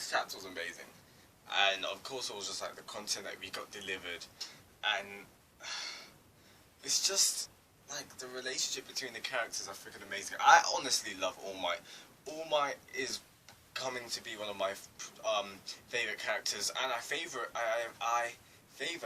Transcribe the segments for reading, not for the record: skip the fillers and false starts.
this chapter was amazing, and of course it was just like the content that we got delivered, and it's just like the relationship between the characters are freaking amazing. I honestly love All Might. All Might is coming to be one of my favorite characters, and I favor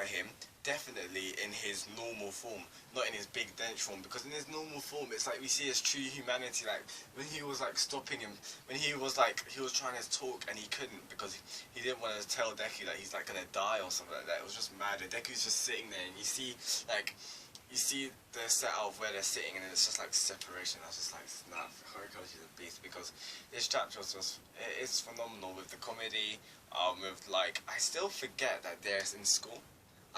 him definitely in his normal form, not in his big dense form, because in his normal form it's like we see his true humanity, like when he was like stopping him, when he was trying to talk and he couldn't because he didn't want to tell Deku that he's like gonna die or something like that. It was just mad. And Deku's just sitting there, and you see the setup of where they're sitting, and it's just like separation. I was just like, nah, Horikoshi's a beast, because this chapter was just, it's phenomenal with the comedy, with like, I still forget that they're in school.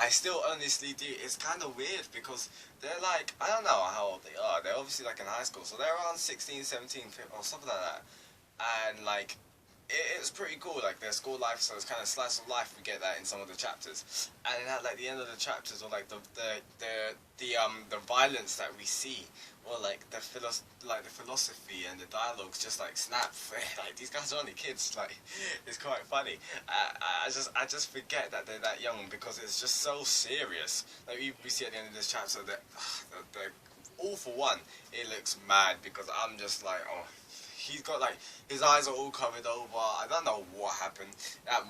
I still honestly do. It's kind of weird because they're like, I don't know how old they are. They're obviously like in high school, so they're around 16, 17, 15, or something like that. And like, it's pretty cool, like their school life, so it's kind of slice of life. We get that in some of the chapters, and then at like the end of the chapters, or like the violence that we see, or like the philosophy and the dialogues just like snap. Like these guys are only kids. Like it's quite funny. I just forget that they're that young because it's just so serious. Like we see at the end of this chapter that all for one, it looks mad because I'm just like, oh. He's got like, his eyes are all covered over. I don't know what happened. That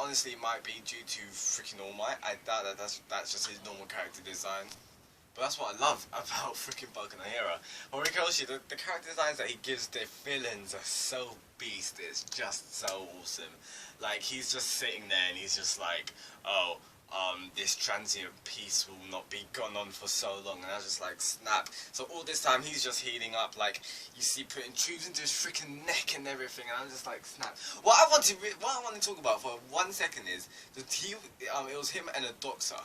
honestly might be due to freaking All Might. I doubt that that's just his normal character design. But that's what I love about freaking Boku no Hero. Horikoshi, the character designs that he gives their villains are so beast. It's just so awesome. Like, he's just sitting there and he's just like, oh, this transient peace will not be gone on for so long, and I was just like, snap. So all this time he's just healing up, like you see putting tubes into his freaking neck and everything, and I'm just like, snap. What I want to talk about for 1 second is that it was him and a doctor,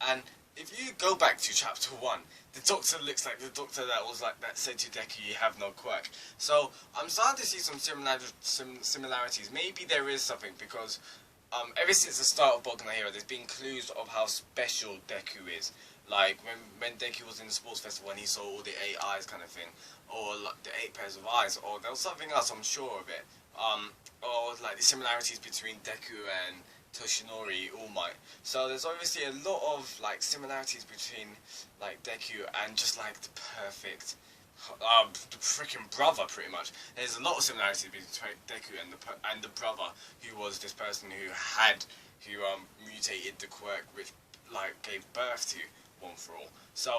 and if you go back to chapter 1, the doctor looks like the doctor that said to Deku, you have no quirk. So I'm starting to see some similarities. Maybe there is something, because ever since the start of Boku no Hero, there's been clues of how special Deku is. Like, when Deku was in the sports festival and he saw all the 8 eyes kind of thing, or like the 8 pairs of eyes, or there was something else, I'm sure of it. Or like the similarities between Deku and Toshinori All Might. So there's obviously a lot of like similarities between like Deku and just like the perfect the freaking brother, pretty much. There's a lot of similarities between Deku and the brother, who was this person who mutated the quirk, which like gave birth to One For All. So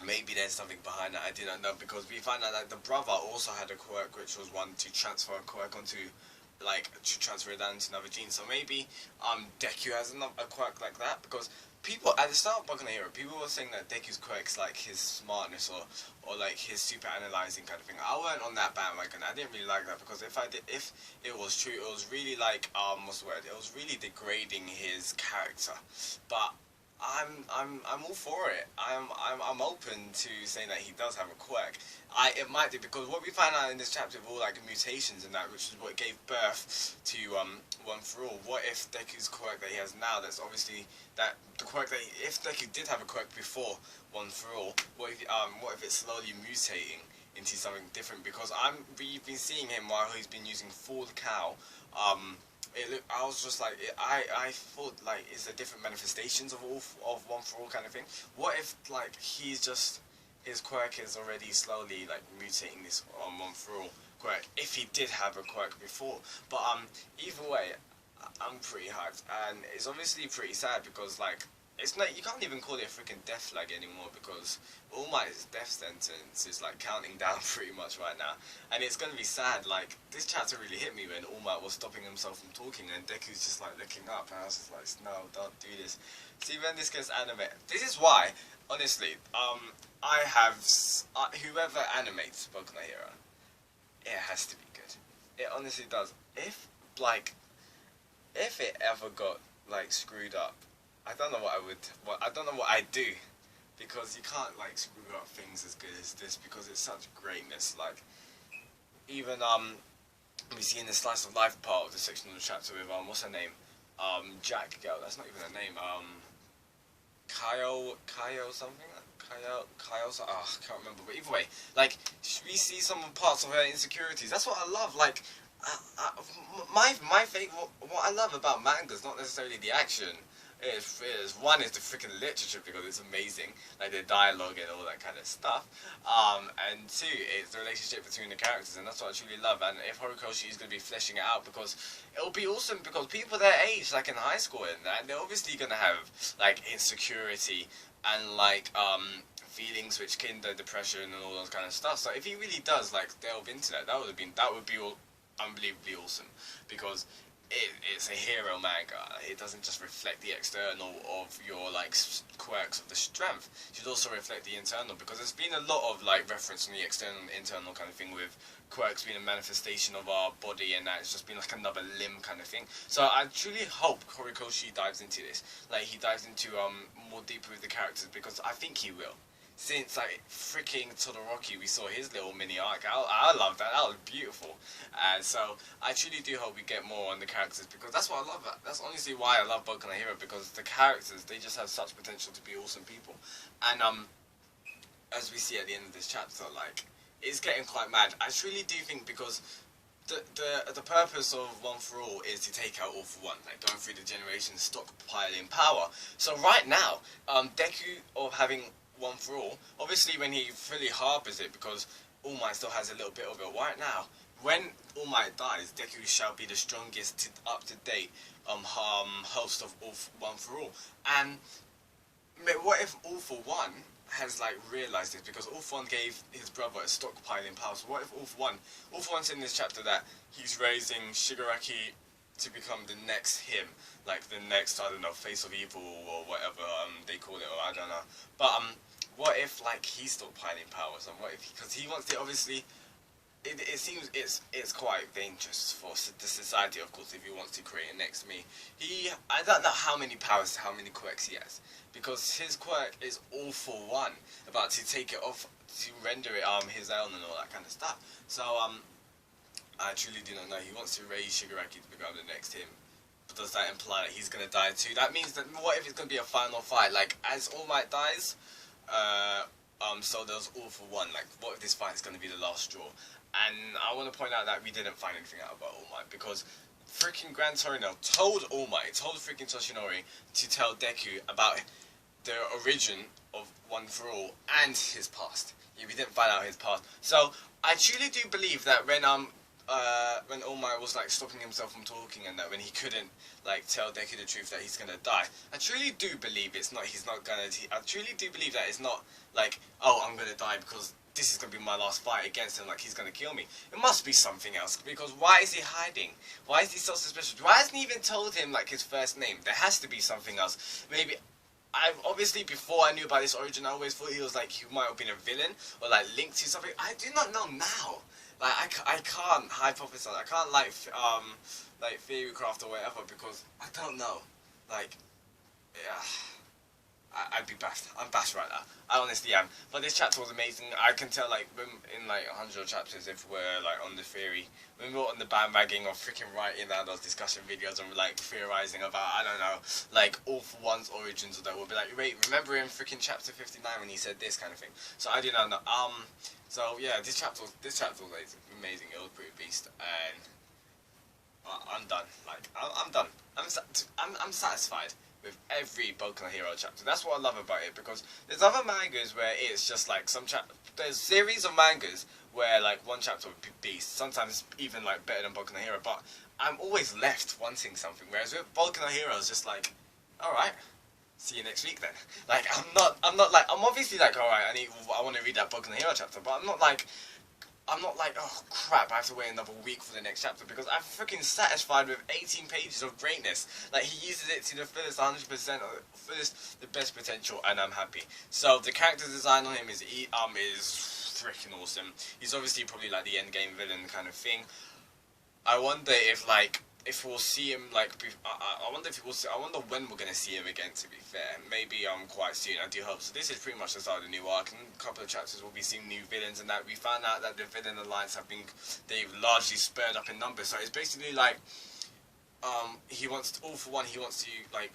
maybe there's something behind that I didn't know, because we find out that the brother also had a quirk, which was one to transfer a quirk onto, like, to transfer it down into another gene. So maybe Deku has a quirk like that, because people at the start of Boku no Hero, people were saying that Deku's quirk's like his smartness or like his super analyzing kind of thing. I weren't on that bandwagon. I didn't really like that, because if it was true, it was really like what's the word? It was really degrading his character. But I'm all for it. I'm open to saying that he does have a quirk. It might be because what we find out in this chapter of all like mutations and that, which is what gave birth to One For All. What if Deku's quirk that he has now, that's obviously that the quirk that if Deku did have a quirk before One For All, what if it's slowly mutating into something different? Because we've been seeing him while he's been using Full Cow. I was just like, I thought like, is there different manifestations of One For All kind of thing? What if like his quirk is already slowly like mutating this One For All quirk, if he did have a quirk before? But either way, I'm pretty hyped, and it's obviously pretty sad because like, it's not, you can't even call it a freaking death flag anymore, because All Might's death sentence is like counting down pretty much right now, and it's gonna be sad. Like, this chapter really hit me when All Might was stopping himself from talking, and Deku's just like looking up, and I was just like, no, don't do this. See, when this gets animated, this is why, honestly, I have whoever animates Boku no Hero, it has to be good. It honestly does. If it ever got like screwed up, I don't know what I'd do, because you can't like screw up things as good as this, because it's such greatness. Like, even we see in the slice of life part of the section of the chapter with what's her name, Jack girl. That's not even her name. Kyle something. Kyle. I can't remember. But either way, like, we see some parts of her insecurities. That's what I love. Like, My favorite, what I love about manga is not necessarily the action. One is the freaking literature because it's amazing, like the dialogue and all that kind of stuff. And two, it's the relationship between the characters, and that's what I truly love. And if Horikoshi is going to be fleshing it out, because it'll be awesome, because people their age, like in high school and that, they're obviously going to have like insecurity and like feelings which kindle depression and all those kind of stuff. So if he really does like delve into that, that would be all unbelievably awesome, because it's a hero manga. It doesn't just reflect the external of your like quirks of the strength. It should also reflect the internal, because there's been a lot of like reference on the external and internal kind of thing, with quirks being a manifestation of our body, and that it's just been like another limb kind of thing. So I truly hope Horikoshi dives into this, like he dives into more deeper with the characters, because I think he will. Since like freaking Todoroki, we saw his little mini arc. I love that. That was beautiful. And so I truly do hope we get more on the characters, because that's what I love. That's honestly why I love Boku no Hero, because the characters, they just have such potential to be awesome people. And as we see at the end of this chapter, like it's getting quite mad. I truly do think, because the purpose of One for All is to take out All for One, like going through the generations, stockpiling power. So right now, Deku of having One for All, obviously when he fully harbours it, because All Might still has a little bit of it right now, when All Might dies, Deku shall be the strongest up-to-date host of One for All. And what if All for One has like realised this, because All for One gave his brother a stockpiling power. So what if All for One said in this chapter that he's raising Shigaraki to become the next him, like the next, I don't know, face of evil or whatever they call it, or I don't know. But what if like he's stockpiling powers, and what if, because he wants to, obviously it seems it's quite dangerous for the society, of course, if he wants to create a next me. I don't know how many powers, how many quirks he has, because his quirk is All for One, about to take it off, to render it his own and all that kind of stuff. So I truly do not know. He wants to raise Shigaraki to become the next him. But does that imply that he's gonna die too? That means that, what if it's gonna be a final fight? Like, as All Might dies, so there's All for One. Like, what if this fight is gonna be the last straw? And I want to point out that we didn't find anything out about All Might, because freaking Gran Torino told All Might, told freaking Toshinori to tell Deku about the origin of One for All and his past. Yeah, we didn't find out his past. So I truly do believe that when All Might was like stopping himself from talking, and that when he couldn't like tell Deku the truth that he's gonna die, I truly do believe he's not gonna. I truly do believe that it's not like, oh, I'm gonna die because this is gonna be my last fight against him, like he's gonna kill me. It must be something else, because why is he hiding? Why is he so suspicious? Why hasn't he even told him like his first name? There has to be something else. Maybe. Obviously, before I knew about this origin, I always thought he was like, he might have been a villain or like linked to something. I do not know now. Like I can't hypothesize. I can't like theory craft or whatever, because I don't know. Like, yeah. I'd be bashed. I'm bashed right now. I honestly am. But this chapter was amazing. I can tell, like, in like 100 chapters, if we're like on the theory, when we're on the bandwagon of freaking writing down those discussion videos and like theorizing about, I don't know, like All for One's origins, or that, we'll be like, wait, remember in freaking chapter 59 when he said this kind of thing. So I do not know. So yeah, this chapter was amazing. It was pretty beast, and I'm done. Like I'm done. I'm satisfied with every Boku no Hero chapter. That's what I love about it, because there's other mangas where it's just like there's series of mangas where like one chapter would be beast, sometimes even like better than Boku no Hero, but I'm always left wanting something, whereas with Boku no Hero it's just like, alright, see you next week then. Like I'm not like, I'm obviously like, alright, I want to read that Boku no Hero chapter, but I'm not like, oh crap, I have to wait another week for the next chapter, because I'm freaking satisfied with 18 pages of greatness. Like, he uses it to the fullest 100%, fullest, the best potential, and I'm happy. So, the character design on him is freaking awesome. He's obviously probably like the endgame villain kind of thing. I wonder if we'll see him like. I wonder if we'll see. I wonder when we're gonna see him again. To be fair, maybe quite soon. I do hope so. This is pretty much the start of the new arc. In a couple of chapters, we'll be seeing new villains, and that we found out that the villain alliance they've largely spurred up in numbers. So it's basically like he wants to, all for one, he wants to like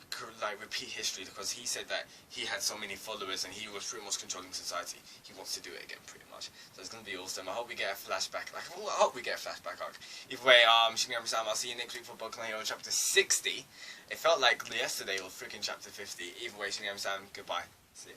repeat history, because he said that he had so many followers and he was pretty much controlling society. He wants to do it again, pretty much. So it's gonna be awesome. I hope we get a flashback. Like, I hope we get a flashback arc. Either way, Shinigami-sama, I'll see you next week for Boku no Hero chapter 60. It felt like yesterday or freaking chapter 50. Either way, Shinigami-sama, goodbye. See ya.